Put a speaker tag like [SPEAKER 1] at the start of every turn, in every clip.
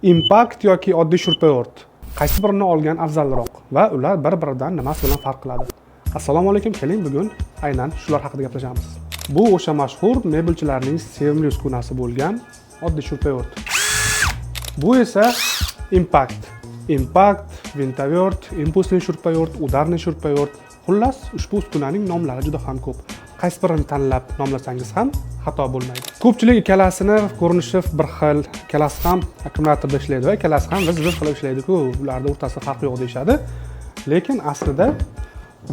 [SPEAKER 1] impact yoki oddiy shurpayo'rt. Qaysi birini olgan afzalroq va ular bir-biridan nimasi bilan farq qiladi? Assalomu alaykum, keling bugun aynan shular haqida gaplashamiz. Bu o'sha mashhur mebelchilarning sevimli uskunasi bo'lgan oddiy shurpayo'rt. Bu esa impact, vintayo'rt, impulsli shurpayo'rt, udarniy shurpayo'rt. Xullas, ushbu uskunaning nomlari juda ham ko'p. Qaysi birini tanlab nomlasangiz ham xato bo'lmaydi. Ko'pchilik ikkalasini ko'rinishi bir xil, ikkalasi ham akkumulyatorda ishlaydi va ikkalasi ham biz qilib ishlaydi-ku, ularning o'rtasida farq yo'q deyshadi. Lekin aslida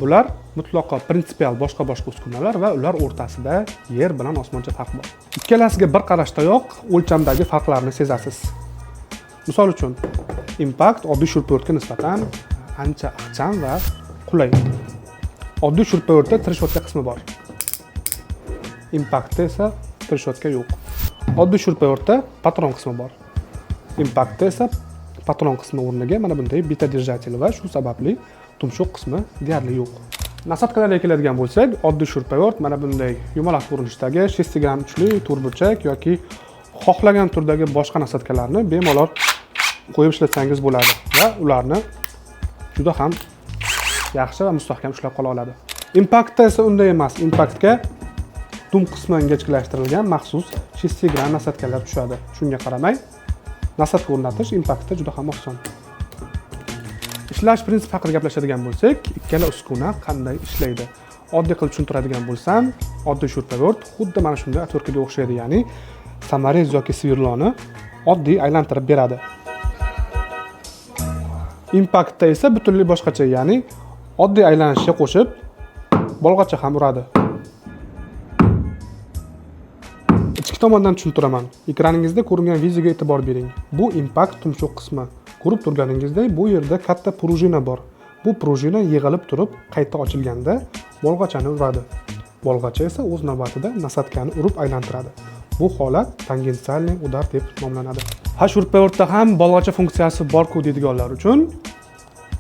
[SPEAKER 1] bular mutlaqo prinsipial boshqa uskunalar va ular o'rtasida yer bilan osmoncha farq bor. Ikkalasiga bir qarashdayoq o'lchamdagi farqlarni sezasiz. Misol uchun, impact oddiy shurpayo'rtga nisbatan ancha ixcham va qulay. Oddiy shurpayo'rtda tirishotgan qismi bor. Impactda esa tirishotga yo'q. Oddiy shurpayo'rtda patron qismi bor. Impactda esa patron qismi o'rniga mana bunday bita держатель va shu sababli tumshuq qismi deyarli yo'q. Nasatkalarga keladigan bo'lsak, oddiy shurpayo'rt mana bunday yumaloq ko'rinishdagi shestigan uchli to'rtburchak yoki xohlagan turdagi boshqa nasatkalarni bemalol qo'yib ishlatsangiz bo'ladi va ularni juda ham yaxshi va mustahkam ushlab qola oladi. Impactda esa unday emas. Impactga dum qismi ingichkalashtirilgan maxsus shestigan nasatkalar tushadi. Shunga qaramay, nasatka o'rnatish Impactda juda ham oson. Ishlash prinsipi haqida gaplashadigan bo'lsak, ikkala uskuna qanday ishlaydi? Oddiy qilib tushuntiradigan bo'lsam, oddiy shurpayo'rt xuddi mana shunday atverkaga o'xshaydi, ya'ni samarez yoki svirloni oddiy aylantirib beradi. Impactda esa butunlay boshqacha, ya'ni oddiy aylanishga qo'shib bolg'acha ham uradi. Ichki tomondan tushuntiraman. Ekraningizda ko'ringan videoga e'tibor bering. Bu impact tumshuq qismi. Ko'rib turganingizdek, bu yerda katta prujina bor. Bu prujina yig'ilib turib, qayta ochilganda bolg'achani uradi. Bolg'acha esa o'z navbatida nasatkani urib aylantiradi. Bu holat tangensialniy udar deb nomlanadi. Shurpayo'rtda ham bolg'acha funksiyasi bor-ku deydiganlar uchun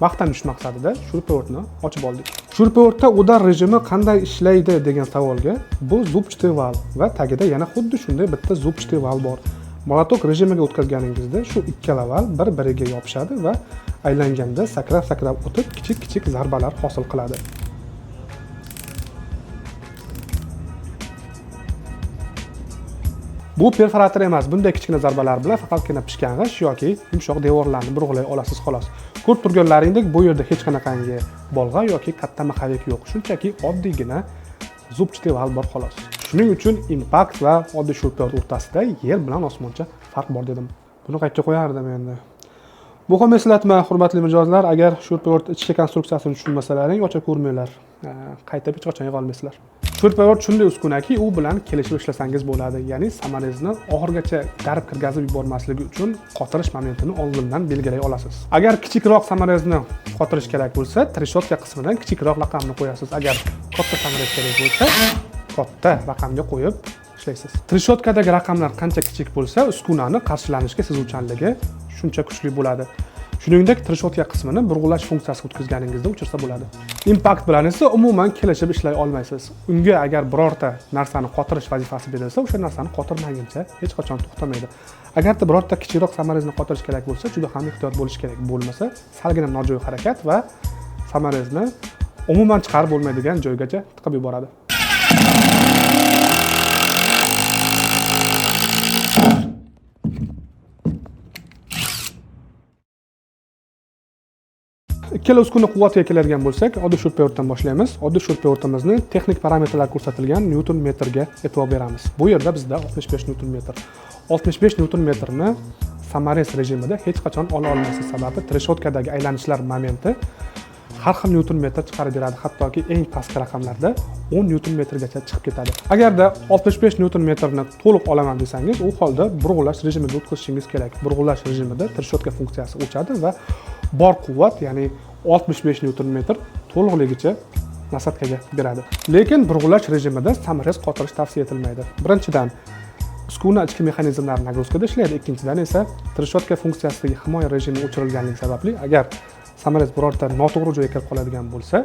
[SPEAKER 1] maqtanish maqsadida shurpayo'rtni ochib oldik. Shurpayo'rtda udar rejimi qanday ishlaydi degan savolga, bu zubчатый val va tagida yana xuddi shunday bitta zubчатый val bor. Molotok rejimiga o'tkazganingizda shu ikkala val bir-biriga yopishadi va aylanganda sakrab o'tib kichik zarbalar hosil qiladi. Bu perforator emas, bunday kichkina zarbalar bilan faqatgina pishgan g'isht yoki yumshoq devorlarni burg'ulay olasiz xolos. Ko'rib turganlaringdek, bu yerda hech qanaqangi bolg'a yoki katta mexanik yo'q, shunchaki oddiygina zubчатый val bor xolos. Shuning uchun impact va oddiy shurpayo'rt o'rtasida yer bilan osmoncha farq bor dedim. Buni qayerga qo'yardim endi? Bu ham eslatma, hurmatli mijozlar, agar shurpayo'rt ichki konstruksiyasini tushunmasalaring, ocha ko'rmanglar. Qaytib hech qachon yig'a olmaysizlar. Shurpayo'rt shunday uskunaki, u bilan kelishib ishlasangiz bo'ladi. Ya'ni samarezni oxirigacha darib kirgazib yubormasligi uchun qotirish momentini oldindan belgilay olasiz. Agar kichikroq samarezni qotirish kerak bo'lsa, trishotka qismidan kichikroq raqamni qo'yasiz. Agar katta samarez kerak bo'lsa, katta raqamga qo'yib ishlaysiz. Trishotkadagi raqamlar qancha kichik bo'lsa, uskunani qarshilanishga sezuvchanligi shuncha kuchli bo'ladi. Shuningdek, trishotka qismini burg'ulash funksiyasiga o'tkazganingizda o'chirsa bo'ladi. Impact bilan esa umuman kelishib ishlay olmaysiz. Unga agar birorta narsani qotirish vazifasi berilsa, o'sha narsani qotirmaguncha hech qachon to'xtamaydi. Agarda birorta kichikroq samarezni qotirish kerak bo'lsa, juda ham ehtiyot bo'lish kerak. Bo'lmasa, salgina nojo'ya harakat va samarezni umuman chiqarib bo'lmaydigan joygacha tiqib yuboradi. Ikkala uskuna quvvatiga keladigan bo'lsak, oddiy shurpayo'rtdan boshlaymiz. Oddiy shurpayo'rtimizni texnik parametrlar ko'rsatilgan newton metrga e'tibor beramiz. Bu yerda bizda 65 newton metr. 65 newton metrni samarez rejimida hech qachon ola olmaysiz. Sababi trishotkadagi aylanishlar momenti har xil newton metr chiqarib beradi. Hattoki eng pastki raqamlarda 10 newton metrgacha chiqib ketadi. Agarda 65 newton metrni to'liq olaman desangiz, u holda burg'ulash rejimiga o'tkazishingiz kerak. Burg'ulash rejimida trishotka funksiyasi o'chadi va bor quvvat, ya'ni 65 newton metr to'liqligicha nasatkaga beradi. Lekin burg'ulash rejimida samarez qotirish tavsiya etilmaydi. Birinchidan, uskuna ichki mexanizmlari nagruzkada ishlaydi. Ikkinchidan esa trishotka funksiyasidagi himoya rejimi o'chirilganligi sababli agar samarez birorta noto'g'ri joyga kirib qoladigan bo'lsa,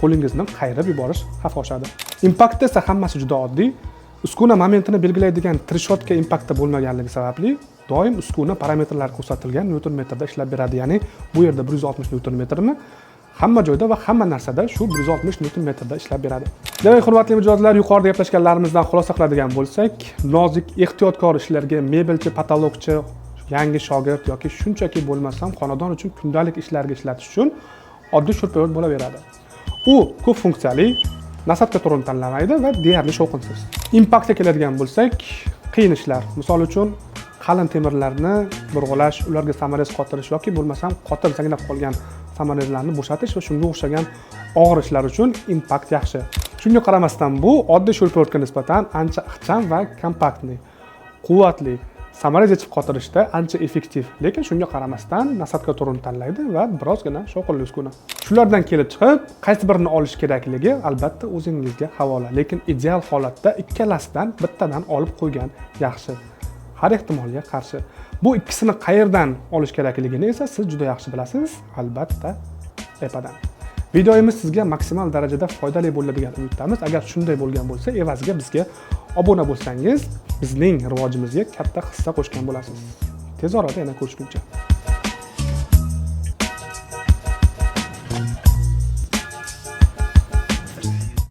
[SPEAKER 1] qo'lingizni qayrib yuborish xavfi oshadi. Impactda esa hammasi juda oddiy. Uskuna momentini belgilaydigan trishotka impaktda bo'lmaganligi sababli doim uskuna parametrlari ko'rsatilgan newton metrda ishlab beradi. Ya'ni bu yerda 160 newton metrmi? Hamma joyda va hamma narsada shu 160 newton metrda ishlab beradi. Demak, hurmatli mijozlar, yuqorida gaplashganlarimizdan xulosa qiladigan bo'lsak, nozik, ehtiyotkor ishlarga, mebelchi, patologchi, yangi shogird yoki shunchaki bo'lmasam xonadon uchun kundalik ishlarga ishlatish uchun oddiy shurpayot bo'laveradi. U ko'p funksiyali, nasabga to'g'ri tanlamaydi va deyarli shovqinsiz. Impaktga keladigan bo'lsak, qiyin ishlar, misol uchun qalin temirlarni burg'ulash, ularga samarez qotirish yoki bo'lmasam qotir zanglab qolgan samarezlarni bo'shatish va shunga o'xshagan og'ir ishlar uchun impakt yaxshi. Shunga qaramasdan bu oddiy shurpayotga nisbatan ancha ixcham va kompaktli, quvvatli, samarez yechib qotirishda ancha effektiv, lekin shunga qaramasdan nasabga to'g'ri tanlaydi va birozgina shovqinli uskuna. Shulardan kelib chiqib, qaysi birini olish kerakligi albatta o'zingizga havola, lekin ideal holatda ikkalasidan bittadan olib qo'ygan yaxshi. Har ehtimolga qarshi. Bu ikkisini qayerdan olish kerakligini esa siz juda yaxshi bilasiz, albatta epadan. Videomiz sizga maksimal darajada foydali bo'ladi degan umiddamiz. Agar shunday bo'lgan bo'lsa, evaziga bizga obuna bo'lsangiz, bizning rivojimizga katta hissa qo'shgan bo'lasiz. Tez orada yana ko'rishguncha.